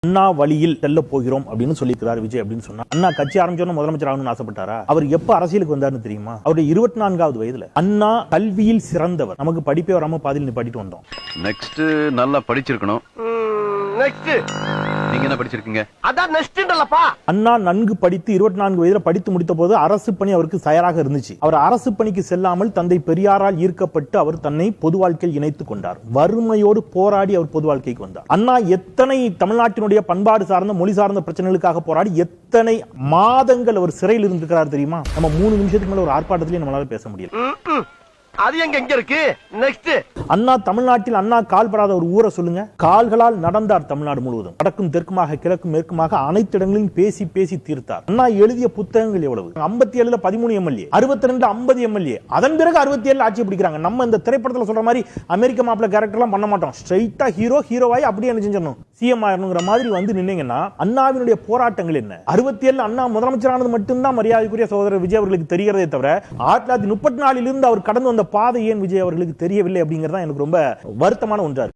அண்ணா வழியில் செல்ல போகிறோம் அப்படின்னு சொல்லிக்கிறார் விஜய் அப்படின்னு சொன்னா, அண்ணா கட்சி ஆரம்பிச்சோன்னு முதலமைச்சர் ஆகணும்னு ஆசைப்பட்டாரா? அவர் எப்ப அரசியலுக்கு வந்தாருன்னு தெரியுமா? அவருடைய 24வது வயதுல. அண்ணா கல்வியில் சிறந்தவர். நமக்கு படிப்பே வராம பாதியில் நிப்பாட்டிட்டு வந்தோம். நெக்ஸ்ட் நல்லா படிச்சிருக்கணும். நெக்ஸ்ட் நீங்க என்ன படிச்சிருக்கீங்க? அதான் நெக்ஸ்ட்ன்றலப்பா. அண்ணா நன்கு படித்து 24 வயதுல படித்து முடித்த போது அரசு பணி அவருக்கு தயாராக இருந்துச்சு. அவர் அரசு பணிக்கு செல்லாமல் தந்தை பெரியாரால் ஈர்க்கப்பட்டு அவர் தன்னை பொது வாழ்க்கையில் இணைத்துக் கொண்டார். வறுமையோடு போராடி அவர் பொது வாழ்க்கைக்கு வந்தார். அண்ணா எத்தனை தமிழ்நாட்டினுடைய பண்பாடு சார்ந்த மொழி சார்ந்த பிரச்சனைகளுக்காக போராடி எத்தனை மாதங்கள் அவர் சிறையில் இருந்திருக்கிறார் தெரியுமா? நம்ம 3 நிமிஷத்துக்கு மேல ஒரு ஆர்ப்பாட்டத்திலே நம்மளால பேச முடியல. அது எங்க இருக்கு? நெக்ஸ்ட் அண்ணா தமிழ்நாட்டில் அண்ணா கால்படாத ஒரு ஊரை சொல்லுங்க. கால்களால் நடந்தார் தமிழ்நாடு முழுவதும். வடக்கும் தெற்குமாக கிழக்கும் மேற்குமாக அனைத்து இடங்களிலும் பேசி பேசி தீர்த்தார். அண்ணா எழுதிய புத்தகங்கள் எவ்வளவு? 57ல 13 எம்எல்ஏ, 62 50 எம்எல்ஏ. அதன் பிறகு 67 ஆட்சி பிடிக்கிறாங்க. நம்ம இந்த திரைப்படத்தில் சொல்ற மாதிரி அமெரிக்க மாப்பிள்ள கேரக்டர் எல்லாம் பண்ண மாட்டோம். ஸ்ட்ரைட்டா ஹீரோவாய் அப்படியே என்ன செஞ்சிடணும், சிஎம் ஆயிரணுங்கிற மாதிரி வந்து நின்னீங்கன்னா அண்ணாவினுடைய போராட்டங்கள் என்ன? 67 அண்ணா முதலமைச்சரானது மட்டும்தான் மரியாதைக்குரிய சகோதரர் விஜய் அவர்களுக்கு தெரிகிறதே தவிர 1934 இருந்து அவர் கடந்து வந்த பாதை ஏன் விஜய் அவர்களுக்கு தெரியவில்லை அப்படிங்கிறது எனக்கு ரொம்ப வருத்தமான ஒன்றா இருக்கு.